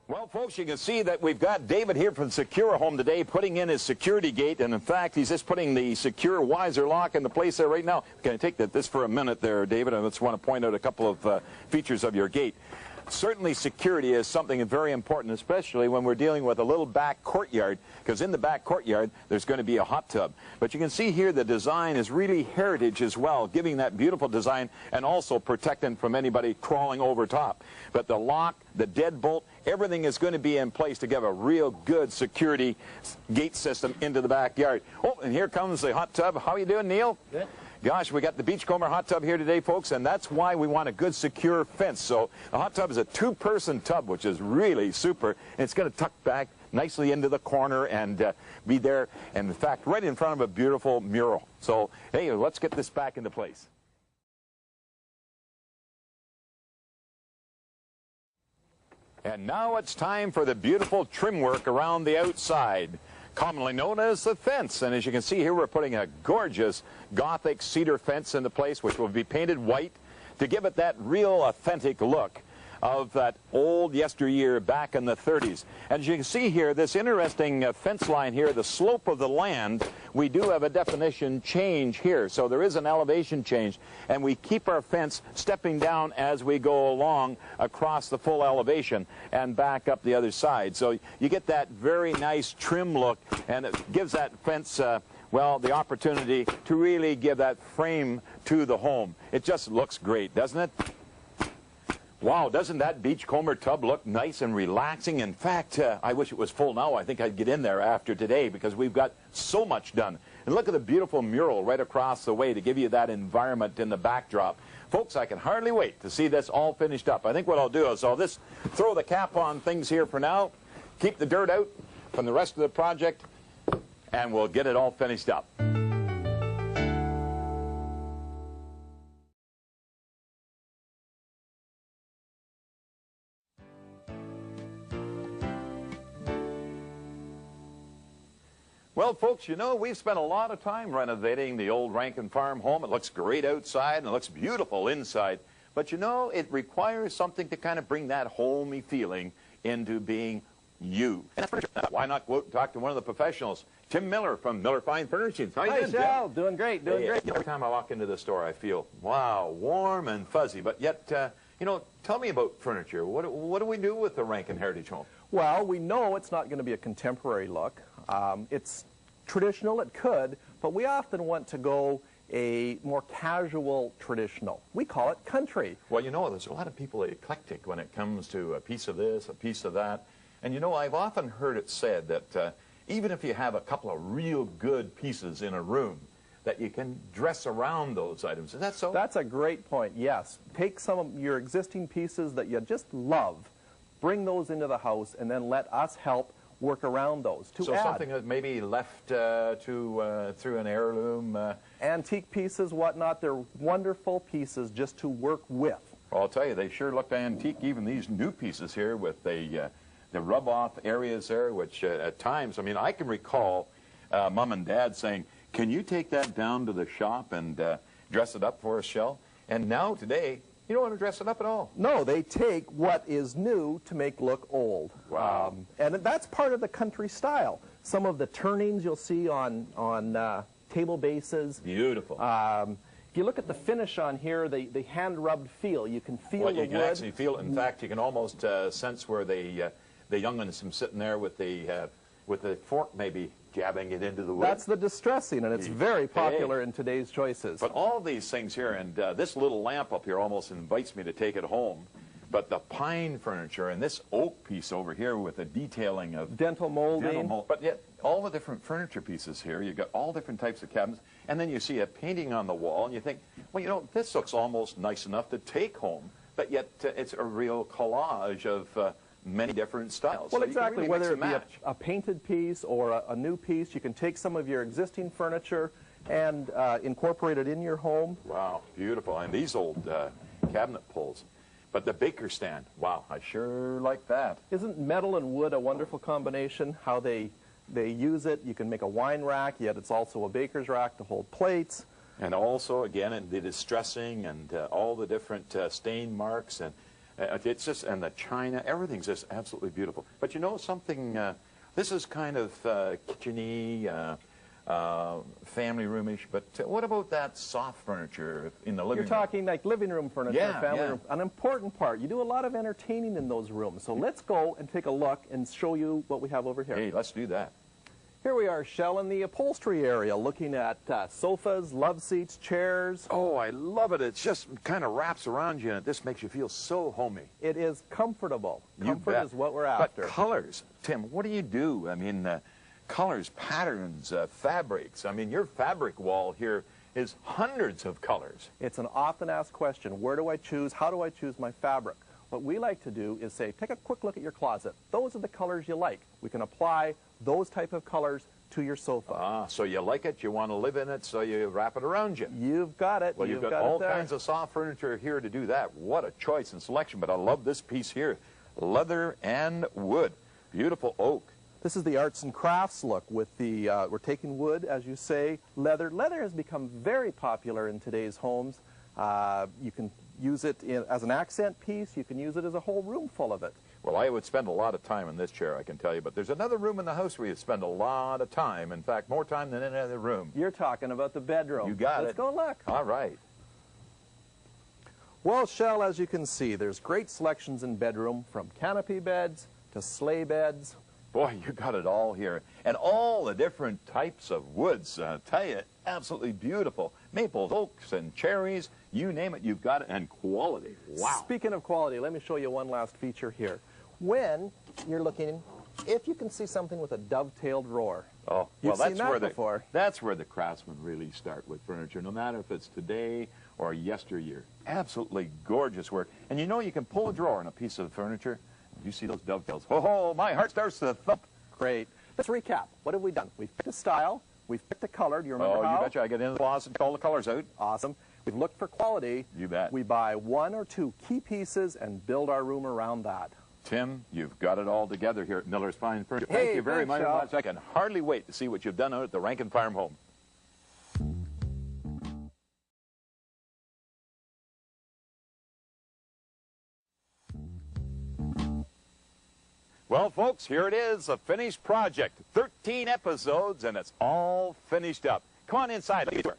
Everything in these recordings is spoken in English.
Well, folks, you can see that we've got David here from Secure Home today putting in his security gate, and in fact, he's just putting the secure Wiser lock into place there right now. Can I take this for a minute there, David? I just want to point out a couple of features of your gate. Certainly security is something very important, especially when we're dealing with a little back courtyard, because in the back courtyard there's going to be a hot tub. But you can see here the design is really heritage as well, giving that beautiful design and also protecting from anybody crawling over top. But the lock, the deadbolt, everything is going to be in place to give a real good security gate system into the backyard. Oh, and here comes the hot tub. How are you doing, Neil? Good. Gosh, we got the Beachcomber hot tub here today, folks, and that's why we want a good secure fence. So the hot tub is a two-person tub, which is really super. And it's going to tuck back nicely into the corner and be there, and in fact, right in front of a beautiful mural. So, hey, let's get this back into place. And now it's time for the beautiful trim work around the outside, commonly known as the fence. And as you can see here, we're putting a gorgeous Gothic cedar fence into place, which will be painted white to give it that real authentic look of that old yesteryear back in the 30s. And as you can see here, this interesting fence line here, the slope of the land, we do have a definition change here. So there is an elevation change, and we keep our fence stepping down as we go along across the full elevation and back up the other side. So you get that very nice trim look, and it gives that fence well, the opportunity to really give that frame to the home. It just looks great, doesn't it? Wow, doesn't that Beachcomber tub look nice and relaxing? In fact, I wish it was full now. I think I'd get in there after today because we've got so much done. And look at the beautiful mural right across the way to give you that environment in the backdrop. Folks, I can hardly wait to see this all finished up. I think what I'll do is I'll just throw the cap on things here for now, keep the dirt out from the rest of the project, and we'll get it all finished up. Well, folks, you know, we've spent a lot of time renovating the old Rankin farm home. It looks great outside and it looks beautiful inside. But, you know, it requires something to kind of bring that homey feeling into being you. And why not go out and talk to one of the professionals? Tim Miller from Miller Fine Furnishings. How you doing, Tim? Doing great, doing great. Every time I walk into the store, I feel, wow, warm and fuzzy. But yet, you know, tell me about furniture. What do we do with the Rankin Heritage Home? Well, we know it's not going to be a contemporary look. It's traditional, it could, but we often want to go a more casual traditional. We call it country. Well, you know, there's a lot of people eclectic when it comes to a piece of this, a piece of that. And, you know, I've often heard it said that even if you have a couple of real good pieces in a room, that you can dress around those items. Is that so? That's a great point, yes. Take some of your existing pieces that you just love, bring those into the house, and then let us help work around those to so add. Something that maybe left through an heirloom. Antique pieces, whatnot, they're wonderful pieces just to work with. Well, I'll tell you, they sure look antique, even these new pieces here with the rub-off areas there, which at times, I mean, I can recall Mom and Dad saying, can you take that down to the shop and dress it up for us, Shell? And now, today, you don't want to dress it up at all. No, they take what is new to make look old. Wow. And that's part of the country style. Some of the turnings you'll see on table bases. Beautiful. If you look at the finish on here, the hand-rubbed feel, you can feel the wood. You can actually feel it. In fact, you can almost sense where the young ones are sitting there with the fork maybe jabbing it into the wood. That's the distressing, and it's very popular in today's choices. But all these things here, and this little lamp up here almost invites me to take it home. But the pine furniture and this oak piece over here with the detailing of dental molding. But yet all the different furniture pieces here, you've got all different types of cabinets, and then you see a painting on the wall, and you think, well, you know, this looks almost nice enough to take home, but yet it's a real collage of many different styles. Well, so exactly. Really whether it be a painted piece or a new piece, you can take some of your existing furniture and incorporate it in your home. Wow, beautiful. And these old cabinet pulls. But the baker stand, wow, I sure like that. Isn't metal and wood a wonderful combination? How they use it. You can make a wine rack, yet it's also a baker's rack to hold plates. And also, again, the distressing and all the different stain marks. And It's just, and the china, everything's just absolutely beautiful. But you know something, this is kind of kitchen-y, family roomish, but what about that soft furniture in the living room? You're talking like living room furniture, Yeah, family yeah. room. An important part. You do a lot of entertaining in those rooms. So let's go and take a look and show you what we have over here. Hey, let's do that. Here we are, Shell, in the upholstery area, looking at sofas, love seats, chairs. Oh, I love it. It just kind of wraps around you, and this makes you feel so homey. It is comfortable. You Comfort bet. is what we're after. But colors, Tim, what do you do? I mean, colors, patterns, fabrics. I mean, your fabric wall here is hundreds of colors. It's an often asked question. Where do I choose? How do I choose my fabric? What we like to do is say, take a quick look at your closet. Those are the colors you like. We can apply those type of colors to your sofa. Ah, so you like it, you want to live in it, so you wrap it around you. You've got it. Well, you've got all kinds of soft furniture here to do that. What a choice and selection, but I love this piece here. Leather and wood. Beautiful oak. This is the arts and crafts look with the, we're taking wood, as you say, leather. Leather has become very popular in today's homes. You can use it as an accent piece. You can use it as a whole room full of it. Well, I would spend a lot of time in this chair, I can tell you, but there's another room in the house where you spend a lot of time. In fact, more time than any other room. You're talking about the bedroom. You got it. Let's go look. All right. Well, Shell, as you can see, there's great selections in bedroom, from canopy beds to sleigh beds. Boy, you got it all here. And all the different types of woods, I tell you, absolutely beautiful. Maples, oaks, and cherries, you name it, you've got it, and quality. Wow. Speaking of quality, let me show you one last feature here. When you're looking, if you can see something with a dovetailed roar. Oh, You've well, seen that before. That's where the craftsmen really start with furniture, no matter if it's today or yesteryear. Absolutely gorgeous work. And you know, you can pull a drawer in a piece of furniture. You see those dovetails. Oh, my heart starts to thump. Great. Let's recap. What have we done? We've picked a style. We've picked a color. Do you remember how? Oh, you betcha. I get in the closet and call the colors out. Awesome. We've looked for quality. You bet. We buy one or two key pieces and build our room around that. Tim, you've got it all together here at Miller's Fine Furniture. Hey, Thank you very thanks, much. Shel. I can hardly wait to see what you've done out at the Rankin Farm Home. Well, folks, here it is, a finished project. 13 episodes, and it's all finished up. Come on inside. Let me tour.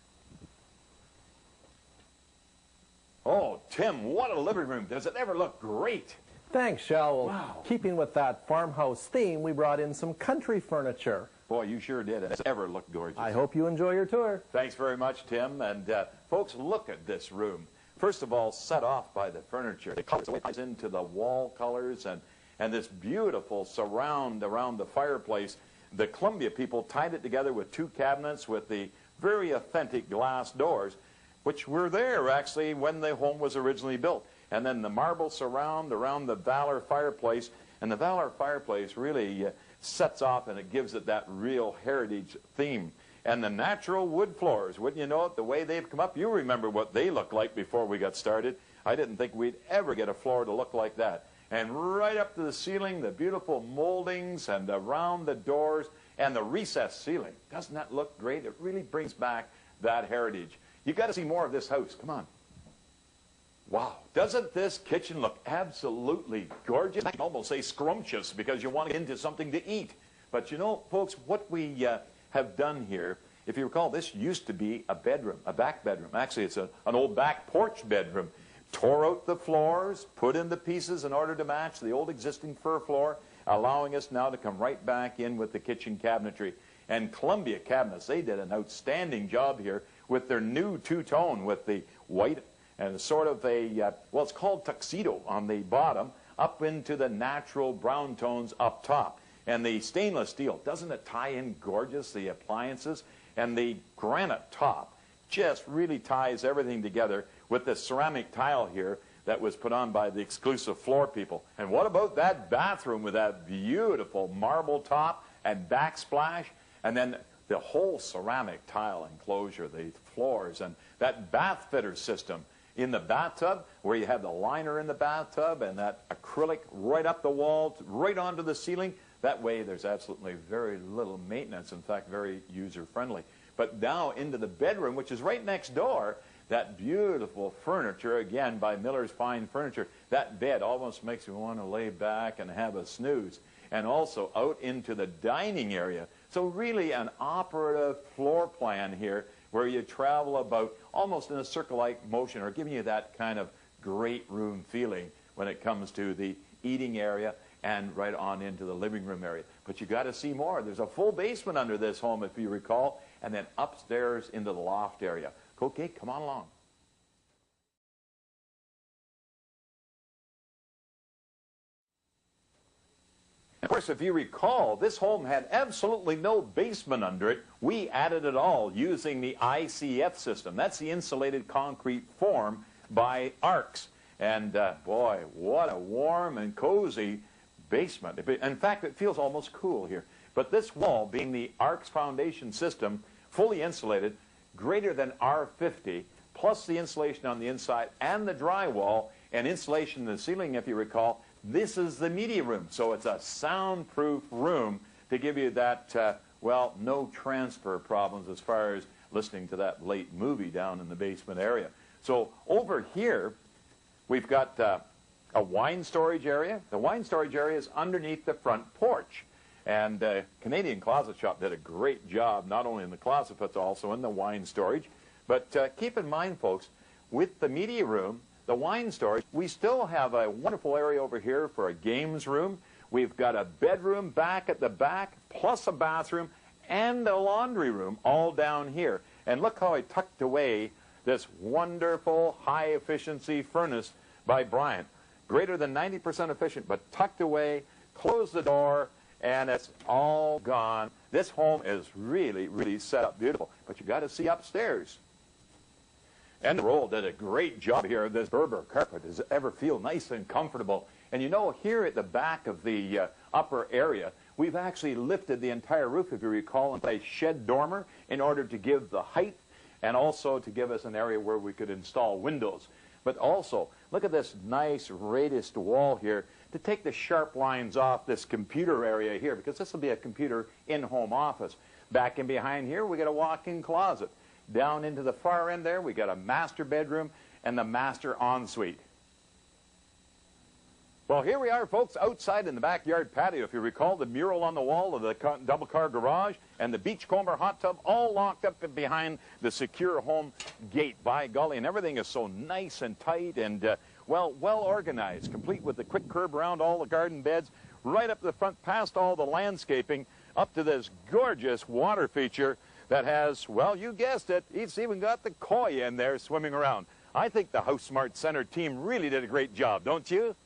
Oh, Tim, what a living room. Does it ever look great? Thanks, Shell. Wow. Keeping with that farmhouse theme, we brought in some country furniture. Boy, you sure did. It's ever looked gorgeous. I hope you enjoy your tour. Thanks very much, Tim. And folks, look at this room. First of all, set off by the furniture. The colors ties into the wall colors and this beautiful surround around the fireplace. The Columbia people tied it together with two cabinets with the very authentic glass doors, which were there actually when the home was originally built. And then the marble surround around the Valor fireplace. And the Valor fireplace really sets off, and it gives it that real heritage theme. And the natural wood floors, wouldn't you know it, the way they've come up, you remember what they looked like before we got started. I didn't think we'd ever get a floor to look like that. And right up to the ceiling, the beautiful moldings, and around the doors, and the recessed ceiling. Doesn't that look great? It really brings back that heritage. You've got to see more of this house. Come on. Wow. Doesn't this kitchen look absolutely gorgeous? I can almost say scrumptious, because you want to get into something to eat. But you know, folks, what we have done here, if you recall, this used to be a bedroom, a back bedroom. Actually, it's an old back porch bedroom. Tore out the floors, put in the pieces in order to match the old existing fir floor, allowing us now to come right back in with the kitchen cabinetry. And Columbia Cabinets, they did an outstanding job here with their new two-tone with the white and sort of a, well, it's called tuxedo on the bottom, up into the natural brown tones up top. And the stainless steel, doesn't it tie in gorgeous, the appliances? And the granite top just really ties everything together with the ceramic tile here that was put on by the exclusive floor people. And what about that bathroom with that beautiful marble top and backsplash? And then the whole ceramic tile enclosure, the floors, and that bath fitter system in the bathtub, where you have the liner in the bathtub and that acrylic right up the wall, right onto the ceiling. That way there's absolutely very little maintenance, in fact very user-friendly. But now into the bedroom, which is right next door, that beautiful furniture, again, by Miller's Fine Furniture. That bed almost makes me want to lay back and have a snooze. And also out into the dining area. So really an operative floor plan here where you travel about almost in a circle-like motion, or giving you that kind of great room feeling when it comes to the eating area and right on into the living room area. But you got to see more. There's a full basement under this home, if you recall, and then upstairs into the loft area. Okay, come on along. Of course, if you recall, this home had absolutely no basement under it. We added it all using the ICF system. That's the insulated concrete form by Arcs. And boy, what a warm and cozy basement. In fact, it feels almost cool here. But this wall, being the Arcs foundation system, fully insulated, greater than R50, plus the insulation on the inside and the drywall and insulation in the ceiling, if you recall, this is the media room. So it's a soundproof room to give you that, well, no transfer problems as far as listening to that late movie down in the basement area. So over here, we've got a wine storage area. The wine storage area is underneath the front porch. And Canadian Closet Shop did a great job, not only in the closet, but also in the wine storage. But keep in mind, folks, with the media room, the wine storage, we still have a wonderful area over here for a games room. We've got a bedroom back at the back, plus a bathroom and a laundry room all down here. And look how I tucked away this wonderful high-efficiency furnace by Bryant. Greater than 90% efficient, but tucked away, close the door, and it's all gone. This home is really, really set up beautiful. But you got to see upstairs. And the roll did a great job here. This Berber carpet does it ever feel nice and comfortable. And you know, here at the back of the upper area, we've actually lifted the entire roof, if you recall, and placed shed dormer in order to give the height and also to give us an area where we could install windows. But also, look at this nice raised wall here to take the sharp lines off this computer area here, because this will be a computer in-home office. Back in behind here, we got a walk-in closet. Down into the far end there, we got a master bedroom and the master ensuite. Well, here we are, folks, outside in the backyard patio. If you recall, the mural on the wall of the double-car garage and the beachcomber hot tub all locked up behind the secure home gate. By golly, and everything is so nice and tight and, well organized, complete with the quick curb around all the garden beds, right up to the front, past all the landscaping, up to this gorgeous water feature that has, well, you guessed it, it's even got the koi in there swimming around. I think the House Smart Center team really did a great job, don't you?